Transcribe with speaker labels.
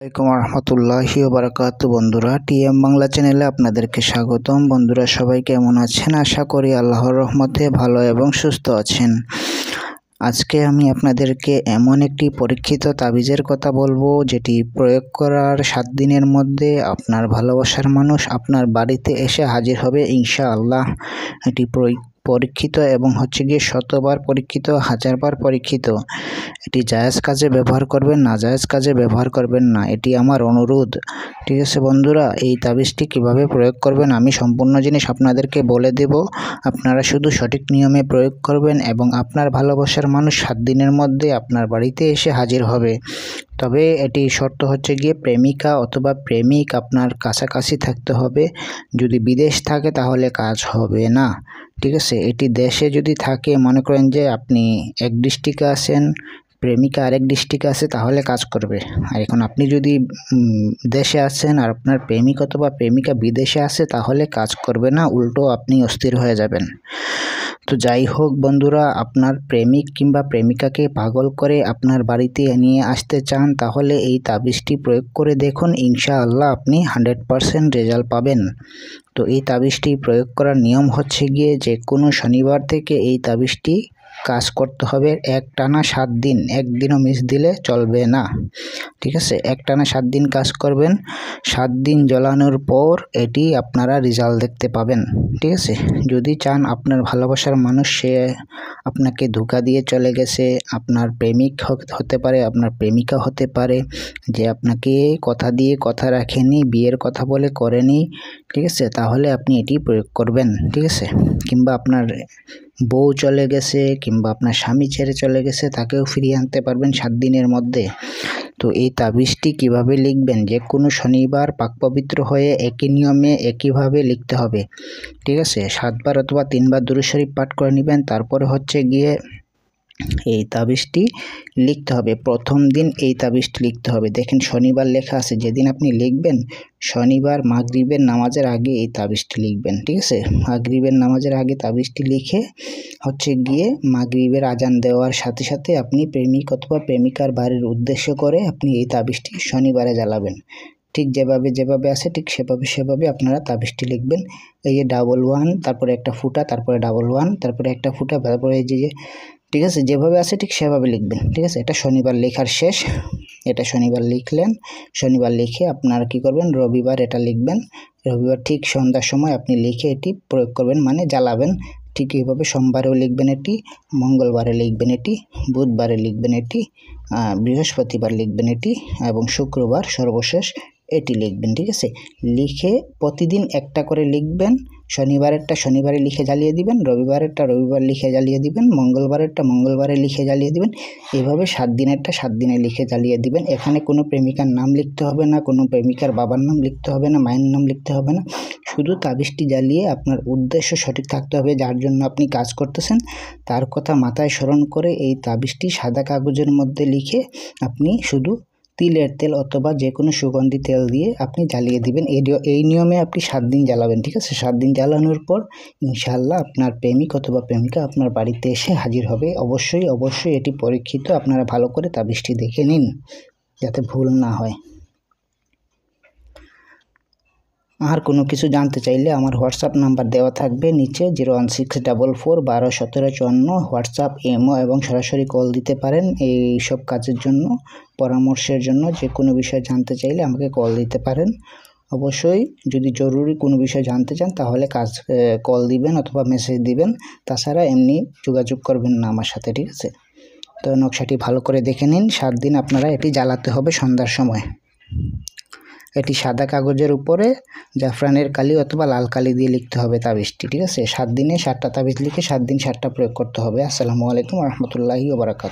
Speaker 1: আসসালামু আলাইকুম রহমতুল্লাহি ওয়া বারাকাতুহু। বন্ধুরা, টিএম বাংলা চ্যানেলে আপনাদেরকে স্বাগতম। বন্ধুরা, সবাই কেমন আছেন? আশা করি আল্লাহর রহমতে ভালো এবং সুস্থ আছেন। আজকে আমি আপনাদেরকে এমন একটি পরীক্ষিত তাবিজের কথা বলবো, যেটি প্রয়োগ করার 7 দিনের মধ্যে আপনার ভালোবাসার মানুষ আপনার বাড়িতে এসে হাজির হবে ইনশাআল্লাহ। এটি পরীক্ষিত এবং গিয়ে শতবার পরীক্ষিত, হাজারবার পরীক্ষিত। এটি জায়েজ কাজে ব্যবহার করবেন, নাজায়েজ কাজে ব্যবহার করবেন না, এটি আমার অনুরোধ। ঠিক আছে বন্ধুরা, এই তাবিজটি কিভাবে প্রয়োগ করবেন আমি সম্পূর্ণ জিনিস আপনাদেরকে বলে দেব। আপনারা শুধু সঠিক নিয়মে প্রয়োগ করবেন এবং আপনার ভালোবাসার মানুষ 7 দিনের মধ্যে আপনার বাড়িতে এসে হাজির হবে। তবে এটি শর্ত গিয়ে প্রেমিকা অথবা প্রেমিক আপনার কাছাকাছি থাকতে হবে। যদি বিদেশ থাকে তাহলে কাজ হবে না। ঠিক আছে, এটি দেশে যদি থাকে, মনে করেন যে আপনি এক ডিস্ট্রিক্টে আছেন, প্রেমিকা আরেক ডিস্ট্রিক্টে আছে, তাহলে কাজ করবে। আর এখন আপনি যদি দেশে আছেন আর আপনার প্রেমিক অথবা প্রেমিকা বিদেশে আছে, তাহলে কাজ করবে না, উল্টো আপনি অস্থির হয়ে যাবেন। তো যাই হোক বন্ধুরা, আপনার প্রেমিক কিংবা প্রেমিকাকে পাগল করে আপনার বাড়িতে নিয়ে আসতে চান, তাহলে এই তাবিজটি প্রয়োগ করে দেখুন, ইনশাআল্লাহ আপনি 100% রেজাল্ট পাবেন। তো এই তাবিজটি প্রয়োগ করার নিয়ম গিয়ে যে কোনো শনিবার থেকে এই তাবিজটি কাজ করতে হবে একটানা 7 দিন, একদিনও মিস দিলে চলবে না। ঠিক আছে, একটানা 7 দিন কাজ করবেন। 7 দিন জ্বালানোর পর এটি আপনারা রেজাল্ট দেখতে পাবেন। ঠিক আছে, যদি চান আপনার ভালোবাসার মানুষ সে আপনাকে ধোঁকা দিয়ে চলে গেছে, আপনার প্রেমিক হতে পারে, আপনার প্রেমিকা হতে পারে, যে আপনাকে কথা দিয়ে কথা রাখেনি, বিয়ের কথা বলে করেনি, ঠিক আছে, তাহলে আপনি এটি প্রয়োগ করবেন। ঠিক আছে, কিংবা আপনার বউ চলে গেছে কিংবা আপনার স্বামী ছেড়ে চলে গেছে, তাকেও ফিরিয়ে আনতে পারবেন 7 দিনের মধ্যে। তো এই তাবিজটি কিভাবে লিখবেন, যে কোনো শনিবার পাক পবিত্র হয়ে একই নিয়মে একইভাবে লিখতে হবে। ঠিক আছে, 7 বার অথবা 3 বার দুরূদ শরীফ পাঠ করে নেবেন। তারপরে গিয়ে এই তাবিজটি লিখতে হবে। প্রথম দিন এই তাবিজটি লিখতে হবে। দেখেন শনিবার লেখা আছে, যেদিন আপনি লিখবেন শনিবার মাগরিবের নামাজের আগে এই তাবিজটি লিখবেন। ঠিক আছে, মাগরিবের নামাজের আগে তাবিজটি লিখে গিয়ে মাগরিবের আজান দেওয়ার সাথে সাথে আপনি প্রেমিক অথবা প্রেমিকার বাড়ির উদ্দেশ্য করে আপনি এই তাবিজটি শনিবারে জ্বালাবেন। ঠিক যেভাবে আছে ঠিক সেভাবে আপনারা তাবিজটি লিখবেন। এই যে 11, তারপরে একটা ফুটা, তারপরে 11, তারপরে একটা ফুটা, তারপরে এই যে ঠিক আছে, যেভাবে আছে ঠিক সেভাবে লিখবেন। ঠিক আছে, এটা শনিবার লেখার শেষ। এটা শনিবার লিখলেন। শনিবার লিখে আপনারা কি করবেন, রবিবার এটা লিখবেন। রবিবার ঠিক সন্ধ্যার সময় আপনি লিখে এটি প্রয়োগ করবেন, মানে জ্বালাবেন। ঠিক এইভাবে সোমবারেও লিখবেন এটি, মঙ্গলবারে লিখবেন এটি, বুধবারে লিখবেন এটি, বৃহস্পতিবার লিখবেন এটি এবং শুক্রবার সর্বশেষ এটি লিখবেন। ঠিক আছে, লিখে প্রতিদিন একটা করে লিখবেন। শনিবারেরটা শনিবারে লিখে জ্বালিয়ে দিবেন, রবিবারেরটা রবিবার লিখে জ্বালিয়ে দিবেন, মঙ্গলবারেরটা মঙ্গলবারে লিখে জ্বালিয়ে দিবেন। এভাবে 7 দিনেরটা 7 দিনে লিখে জ্বালিয়ে দিবেন। এখানে কোনো প্রেমিকার নাম লিখতে হবে না, কোনো প্রেমিকার বাবার নাম লিখতে হবে না, মায়ের নাম লিখতে হবে না। শুধু তাবিজটি জ্বালিয়ে আপনার উদ্দেশ্য সঠিক থাকতে হবে, যার জন্য আপনি কাজ করতেছেন তার কথা মাথায় স্মরণ করে এই তাবিজটি সাদা কাগজের মধ্যে লিখে আপনি শুধু তিলের তেল অথবা যে কোনো সুগন্ধি তেল দিয়ে আপনি জ্বালিয়ে দিবেন। এই নিয়মে আপনি 7 দিন জ্বালাবেন। ঠিক আছে, 7 দিন জ্বালানোর পর ইনশাআল্লাহ আপনার প্রেমিক অথবা প্রেমিকা আপনার বাড়িতে এসে হাজির হবে। অবশ্যই এটি পরীক্ষিত, আপনারা ভালো করে তাবিজটি দেখে নিন যাতে ভুল না হয়। আর কোনো কিছু জানতে চাইলে আমার হোয়াটসঅ্যাপ নাম্বার দেওয়া থাকবে নিচে, 01644121754। হোয়াটসঅ্যাপ, ইমো এবং সরাসরি কল দিতে পারেন। এই সব কাজের জন্য, পরামর্শের জন্য, যে কোনো বিষয় জানতে চাইলে আমাকে কল দিতে পারেন। অবশ্যই যদি জরুরি কোনো বিষয় জানতে চান তাহলে কল দিবেন অথবা মেসেজ দিবেন, তাছাড়া এমনি যোগাযোগ করবেন না আমার সাথে। ঠিক আছে, তো নকশাটি ভালো করে দেখে নিন। 7 দিন আপনারা এটি জ্বালাতে হবে সন্ধ্যার সময়। এটি সাদা কাগজের উপরে জাফরানের কালি অথবা লাল কালি দিয়ে লিখতে হবে তাবিজটি। ঠিক আছে, 7 দিনে 7টা তাবিজ লিখে 7 দিন 7টা প্রয়োগ করতে হবে। আসসালামু আলাইকুম রহমতুল্লাহি ওয়া বারাকাতুহু।